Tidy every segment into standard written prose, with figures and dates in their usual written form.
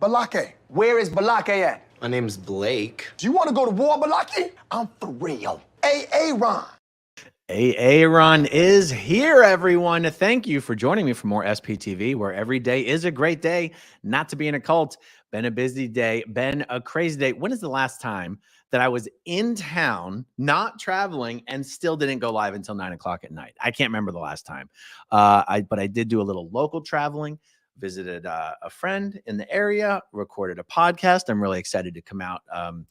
Balake. Where is Balake at? My name's Blake. Do you want to go to war, Balake? I'm for real. Ron. Aaron is here, everyone. Thank you for joining me for more SPTV, where every day is a great day not to be in a cult. Been a busy day, been a crazy day. When is the last time that I was in town, not traveling, and still didn't go live until 9 o'clock at night? I can't remember the last time. But I did do a little local traveling, visited a friend in the area, recorded a podcast. I'm really excited to come out. I'm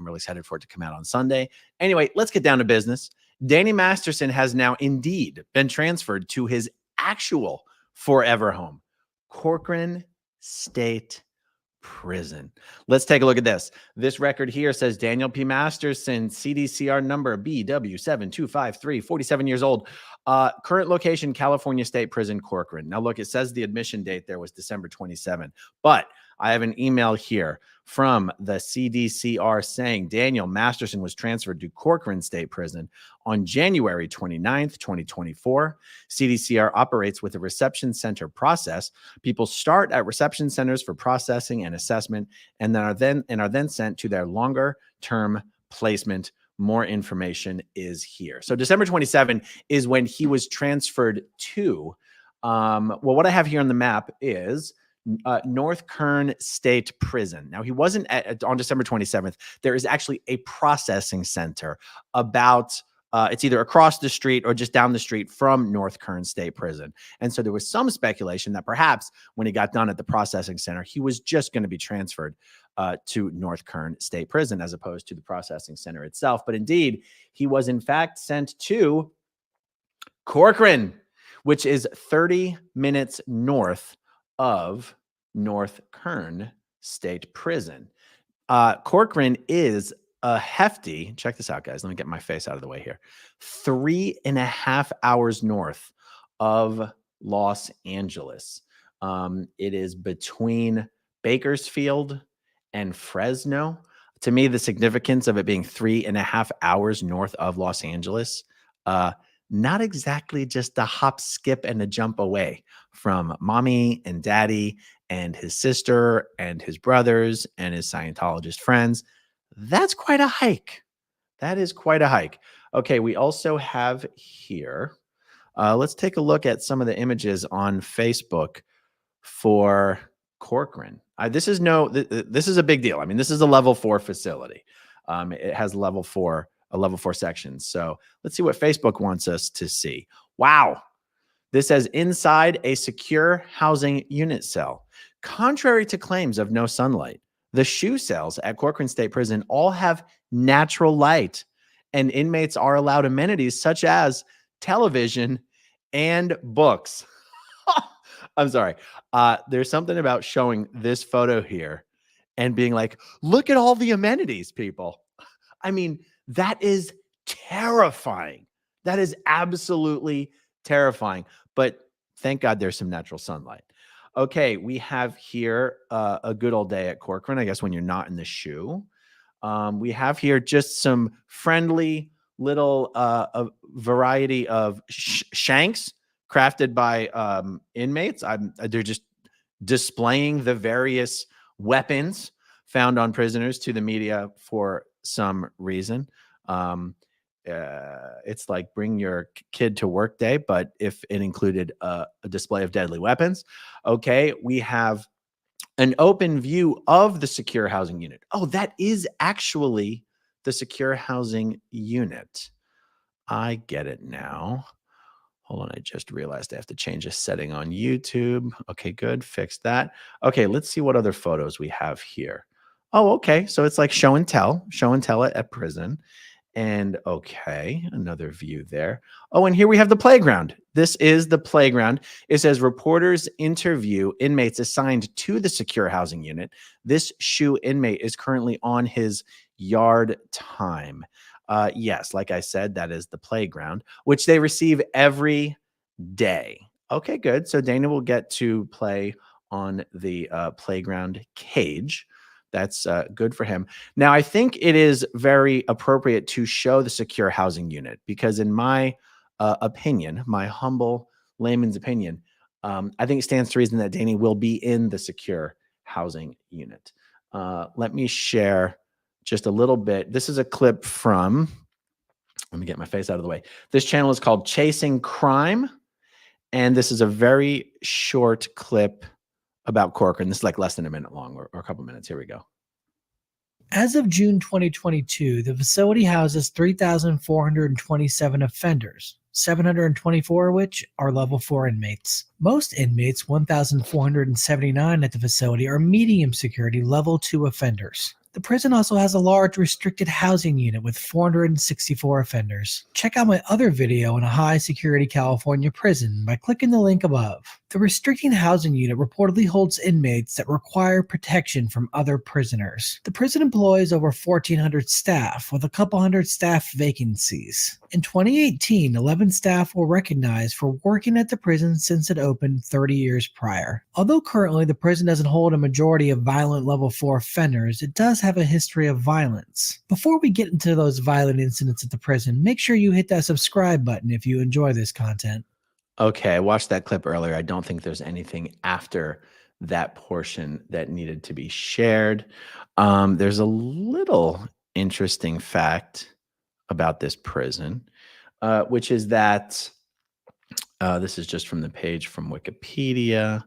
really excited for it to come out on Sunday. Anyway, let's get down to business. Danny Masterson has now indeed been transferred to his actual forever home, CORCORAN State Prison. Let's take a look at this. This record here says Daniel P. Masterson, CDCR number BW7253, 47 years old. Current location, California State Prison, Corcoran. Now look, it says the admission date there was December 27, but I have an email here from the CDCR saying Daniel Masterson was transferred to Corcoran State Prison on January 29th, 2024. CDCR operates with a reception center process. People start at reception centers for processing and assessment, and are then sent to their longer term placement. More information is here. So December 27 is when he was transferred to, well, what I have here on the map is North Kern State Prison. Now, he wasn't on December 27th. There is actually a processing center about, it's either across the street or just down the street from North Kern State Prison. And so there was some speculation that perhaps when he got done at the processing center, he was just going to be transferred to North Kern State Prison as opposed to the processing center itself. But indeed, he was in fact sent to Corcoran, which is 30 minutes north of North Kern State Prison. Corcoran is a hefty, check this out, guys. Let me get my face out of the way here. 3.5 hours north of Los Angeles. It is between Bakersfield and Fresno. To me, the significance of it being 3.5 hours north of Los Angeles, not exactly just a hop, skip, and a jump away from mommy and daddy and his sister and his brothers and his Scientologist friends. That's quite a hike. That is quite a hike. Okay, we also have here, let's take a look at some of the images on Facebook for Corcoran. This is a big deal. I mean, this is a level 4 facility. It has a level 4 section. So let's see what Facebook wants us to see. Wow. This says inside a secure housing unit cell. Contrary to claims of no sunlight, the shoe cells at Corcoran State Prison all have natural light, and inmates are allowed amenities such as television and books. I'm sorry. There's something about showing this photo here and being like, look at all the amenities, people. I mean, that is terrifying. That is absolutely terrifying. But thank God there's some natural sunlight. Okay, we have here a good old day at Corcoran, I guess, when you're not in the shoe. We have here just some friendly little variety of shanks crafted by inmates. They're just displaying the various weapons found on prisoners to the media for some reason. It's like bring your kid to work day, but if it included a display of deadly weapons. Okay, we have an open view of the secure housing unit. Oh, that is actually the secure housing unit. I get it now. Hold on, I just realized I have to change a setting on YouTube. Okay, good, fixed that. Okay, let's see what other photos we have here. Oh, okay, so it's like show and tell at prison. And okay, another view there. Oh, and here we have the playground. This is the playground. It says reporters interview inmates assigned to the secure housing unit. This shoe inmate is currently on his yard time. Yes, like I said, that is the playground, which they receive every day. Okay, good. So Dana will get to play on the playground cage. That's good for him. Now, I think it is very appropriate to show the secure housing unit because in my opinion, my humble layman's opinion, I think it stands to reason that Danny will be in the secure housing unit. Let me share just a little bit. This is a clip from, let me get my face out of the way. This channel is called Chasing Crime. And this is a very short clip about CORCORAN. This is like less than a minute long, or a couple minutes. Here we go. As of June 2022, the facility houses 3,427 offenders, 724 of which are level 4 inmates. Most inmates, 1,479 at the facility, are medium security level 2 offenders. The prison also has a large restricted housing unit with 464 offenders. Check out my other video on a high security California prison by clicking the link above. The restricting housing unit reportedly holds inmates that require protection from other prisoners. The prison employs over 1,400 staff, with a couple hundred staff vacancies. In 2018, 11 staff were recognized for working at the prison since it opened 30 years prior. Although currently the prison doesn't hold a majority of violent level 4 offenders, it does have a history of violence. Before we get into those violent incidents at the prison, make sure you hit that subscribe button if you enjoy this content. Okay, I watched that clip earlier. I don't think there's anything after that portion that needed to be shared. There's a little interesting fact about this prison, which is that this is just from the page from Wikipedia.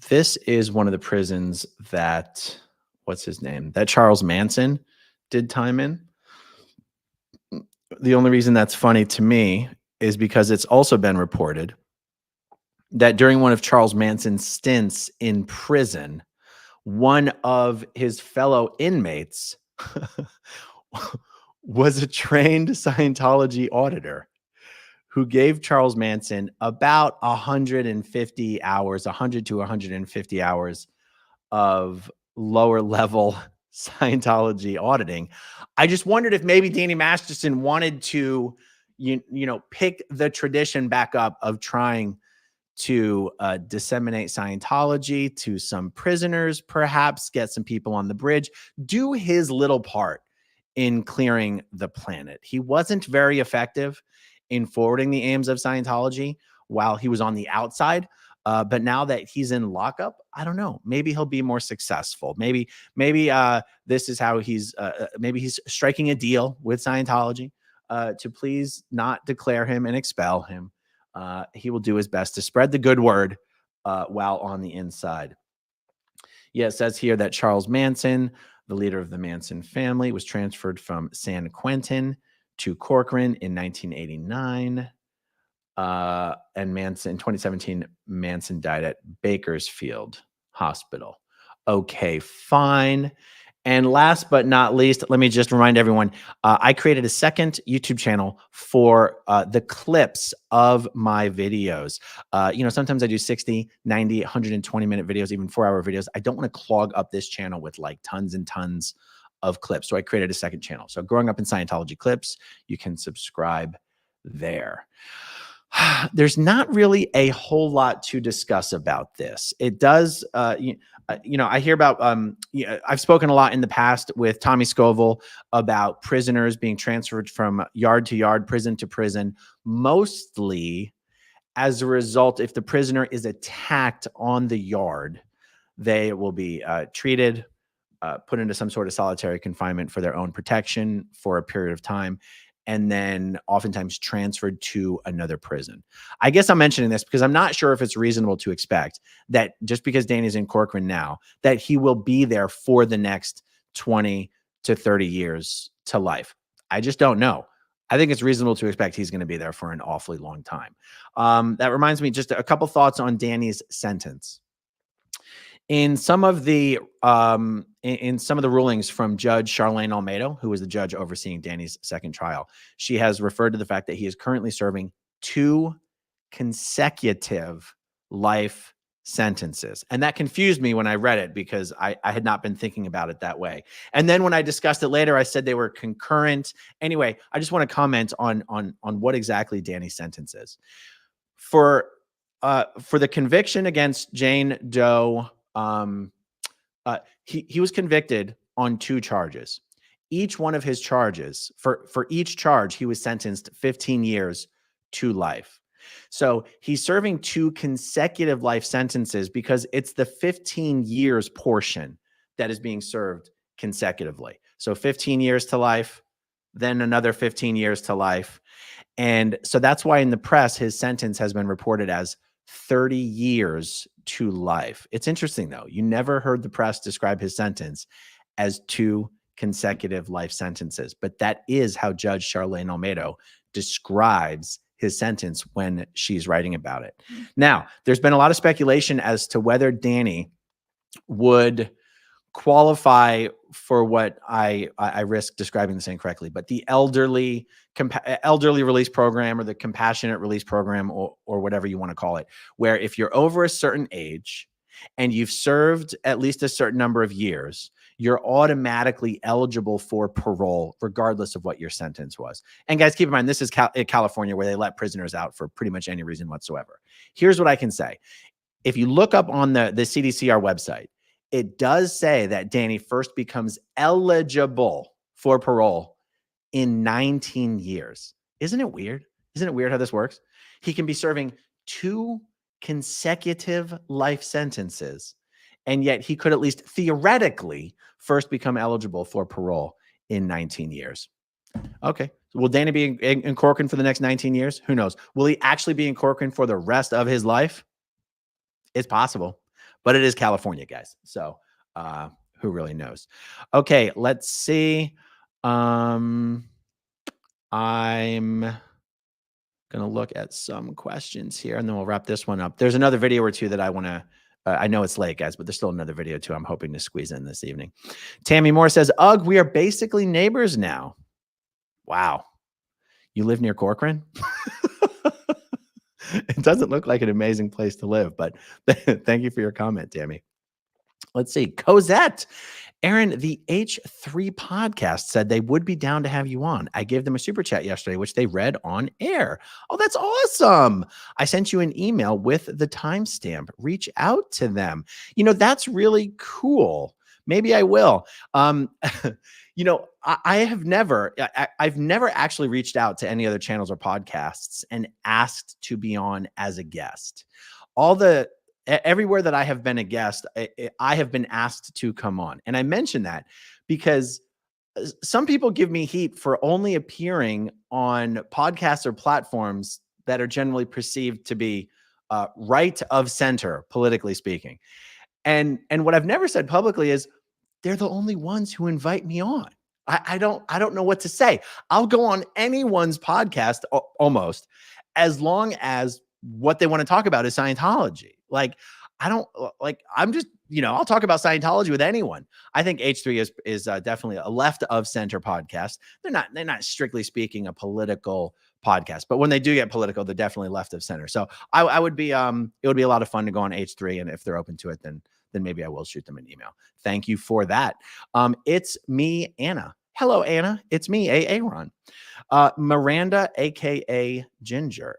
This is one of the prisons that, what's his name? That Charles Manson did time in. The only reason that's funny to me is because it's also been reported that during one of Charles Manson's stints in prison, one of his fellow inmates was a trained Scientology auditor who gave Charles Manson about 150 hours, 100 to 150 hours of lower level Scientology auditing. I just wondered if maybe Danny Masterson wanted to, you know, pick the tradition back up of trying to disseminate Scientology to some prisoners, perhaps get some people on the bridge, do his little part in clearing the planet. He wasn't very effective in forwarding the aims of Scientology while he was on the outside. But now that he's in lockup, I don't know. Maybe he'll be more successful. Maybe this is how maybe he's striking a deal with Scientology to please not declare him and expel him. He will do his best to spread the good word while on the inside. Yeah, it says here that Charles Manson, the leader of the Manson family, was transferred from San Quentin to CORCORAN in 1989. And Manson, in 2017, Manson died at Bakersfield Hospital. Okay, fine. And last but not least, let me just remind everyone, I created a second YouTube channel for the clips of my videos. You know, sometimes I do 60, 90, 120-minute videos, even 4-hour videos. I don't want to clog up this channel with like tons and tons of clips. So I created a second channel. So Growing Up in Scientology Clips, you can subscribe there. There's not really a whole lot to discuss about this. It does, you know, I hear about, I've spoken a lot in the past with Tommy Scoville about prisoners being transferred from yard to yard, prison to prison, mostly as a result, if the prisoner is attacked on the yard, they will be treated, put into some sort of solitary confinement for their own protection for a period of time, and then oftentimes transferred to another prison. I guess I'm mentioning this because I'm not sure if it's reasonable to expect that just because Danny's in CORCORAN now, that he will be there for the next 20 to 30 years to life. I just don't know. I think it's reasonable to expect he's going to be there for an awfully long time. That reminds me, just a couple thoughts on Danny's sentence. In some of the rulings from Judge Charlene Almeida, who was the judge overseeing Danny's second trial, she has referred to the fact that he is currently serving 2 consecutive life sentences. And that confused me when I read it because I had not been thinking about it that way. And then when I discussed it later, I said they were concurrent. Anyway, I just want to comment on what exactly Danny's sentence is. For the conviction against Jane Doe, he was convicted on 2 charges. Each one of his charges, for each charge, he was sentenced 15 years to life. So he's serving 2 consecutive life sentences because it's the 15 years portion that is being served consecutively. So 15 years to life, then another 15 years to life. And so that's why in the press, his sentence has been reported as 30 years to life. It's interesting, though. You never heard the press describe his sentence as 2 consecutive life sentences, but that is how Judge Charlene Olmedo describes his sentence when she's writing about it. Now, there's been a lot of speculation as to whether Danny would qualify for what I risk describing this incorrectly, but the elderly release program, or the compassionate release program, or whatever you want to call it, where if you're over a certain age and you've served at least a certain number of years, you're automatically eligible for parole, regardless of what your sentence was. And guys, keep in mind, this is California, where they let prisoners out for pretty much any reason whatsoever. Here's what I can say. If you look up on the CDCR website, it does say that Danny first becomes eligible for parole in 19 years. Isn't it weird? Isn't it weird how this works? He can be serving 2 consecutive life sentences, and yet he could at least theoretically first become eligible for parole in 19 years. Okay. Will Danny be in Corcoran for the next 19 years? Who knows? Will he actually be in Corcoran for the rest of his life? It's possible, but it is California, guys. So who really knows? Okay, let's see. I'm going to look at some questions here, and then we'll wrap this one up. There's another video or two that I want to, I know it's late, guys, but there's still another video too I'm hoping to squeeze in this evening. Tammy Moore says, ugh, we are basically neighbors now. Wow. You live near Corcoran? It doesn't look like an amazing place to live, but thank you for your comment, Tammy. Let's see. Cosette. Aaron, the H3 podcast said they would be down to have you on. I gave them a super chat yesterday, which they read on air. Oh, that's awesome. I sent you an email with the timestamp. Reach out to them. You know, that's really cool. Maybe I will. You know, I've never actually reached out to any other channels or podcasts and asked to be on as a guest. Everywhere that I have been a guest, I have been asked to come on. And I mention that because some people give me heat for only appearing on podcasts or platforms that are generally perceived to be right of center, politically speaking. And what I've never said publicly is they're the only ones who invite me on. I don't know what to say. I'll go on anyone's podcast almost, as long as what they want to talk about is Scientology. Like, I'm just, I'll talk about Scientology with anyone. I think H3 is definitely a left of center podcast. They're not strictly speaking a political podcast, but when they do get political, they're definitely left of center. So I would be, it would be a lot of fun to go on H3. And if they're open to it, then maybe I will shoot them an email. Thank you for that. It's me, Anna. Hello, Anna. It's me, Aaron. Miranda, aka Ginger.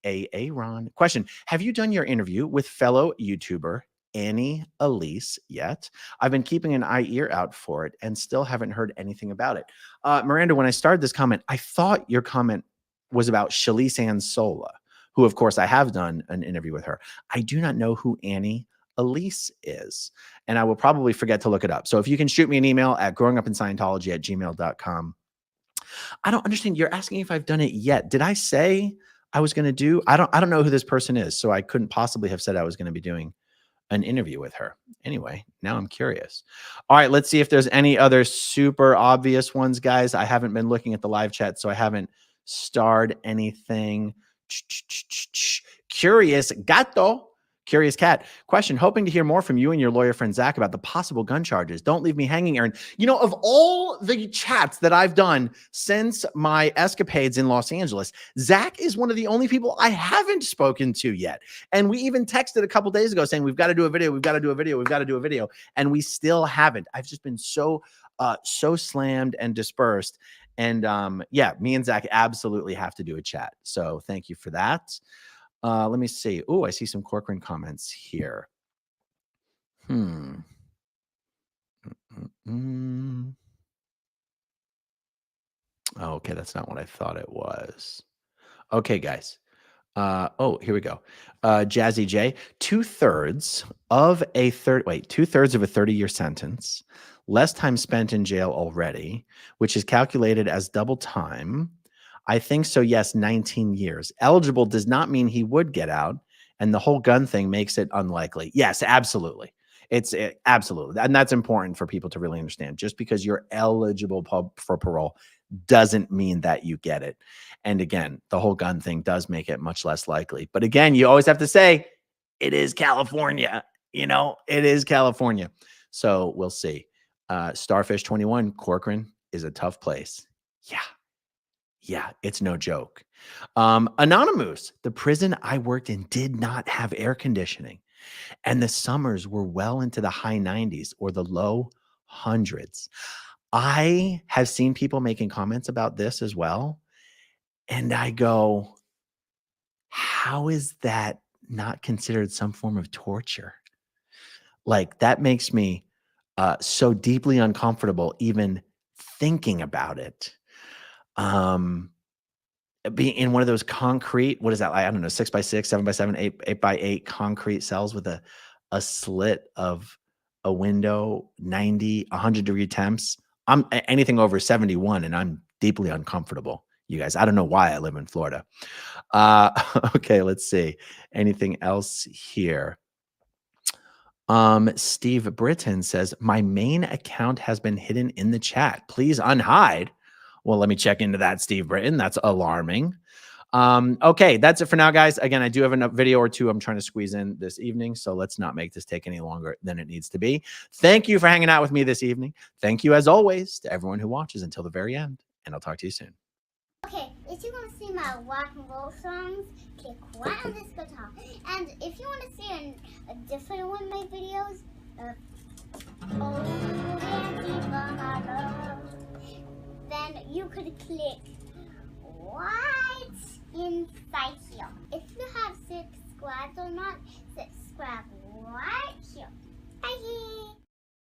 Aaron. Question: have you done your interview with fellow YouTuber Annie Elise yet? I've been keeping an ear out for it and still haven't heard anything about it. Miranda, when I started this comment, I thought your comment was about Shalise Ann Sola, who, of course, I have done an interview with her. I do not know who Annie Elise is, and I will probably forget to look it up. So if you can shoot me an email at growingupinscientology@gmail.com. I don't understand. You're asking if I've done it yet. Did I say I was going to do? I don't know who this person is, so I couldn't possibly have said I was going to be doing an interview with her. Anyway, now I'm curious. All right, let's see if there's any other super obvious ones, guys. I haven't been looking at the live chat, so I haven't starred anything. Curious Gato. Curious Cat. Question: hoping to hear more from you and your lawyer friend Zach about the possible gun charges. Don't leave me hanging, Aaron. You know, of all the chats that I've done since my escapades in Los Angeles, Zach is one of the only people I haven't spoken to yet. And we even texted a couple days ago saying, we've got to do a video, we've got to do a video, we've got to do a video. And we still haven't. I've just been so slammed and dispersed. And yeah, me and Zach absolutely have to do a chat. So thank you for that. Let me see. Oh, I see some Corcoran comments here. Okay, that's not what I thought it was. Okay, guys. Oh, here we go. Jazzy J, two-thirds of a 30-year sentence, less time spent in jail already, which is calculated as double time. I think so, yes, 19 years. Eligible does not mean he would get out, and the whole gun thing makes it unlikely. Yes, absolutely. Absolutely. And that's important for people to really understand. Just because you're eligible for parole doesn't mean that you get it. And again, the whole gun thing does make it much less likely. But again, you always have to say, it is California. It is California. So we'll see. Starfish 21, Corcoran is a tough place. Yeah, it's no joke. Anonymous, the prison I worked in did not have air conditioning, and the summers were well into the high 90s or the low hundreds. I have seen people making comments about this as well. And I go, how is that not considered some form of torture? Like, that makes me so deeply uncomfortable even thinking about it. Being in one of those concrete, what is that? I don't know, 6x6, 7x7, 8x8 concrete cells with a slit of a window, 90, 100-degree temps. I'm anything over 71 and I'm deeply uncomfortable. You guys, I don't know why I live in Florida. Okay, let's see. Anything else here? Steve Britton says, my main account has been hidden in the chat. Please unhide. Well, let me check into that, Steve Britton. That's alarming. Okay, that's it for now, guys. Again, I do have a video or two I'm trying to squeeze in this evening, so let's not make this take any longer than it needs to be. Thank you for hanging out with me this evening. Thank you, as always, to everyone who watches until the very end, and I'll talk to you soon. Okay, if you want to see my rock and roll songs, click right on this guitar. And if you want to see a different one of my videos, then you could click right inside here. If you have subscribed or not, subscribe right here. Bye.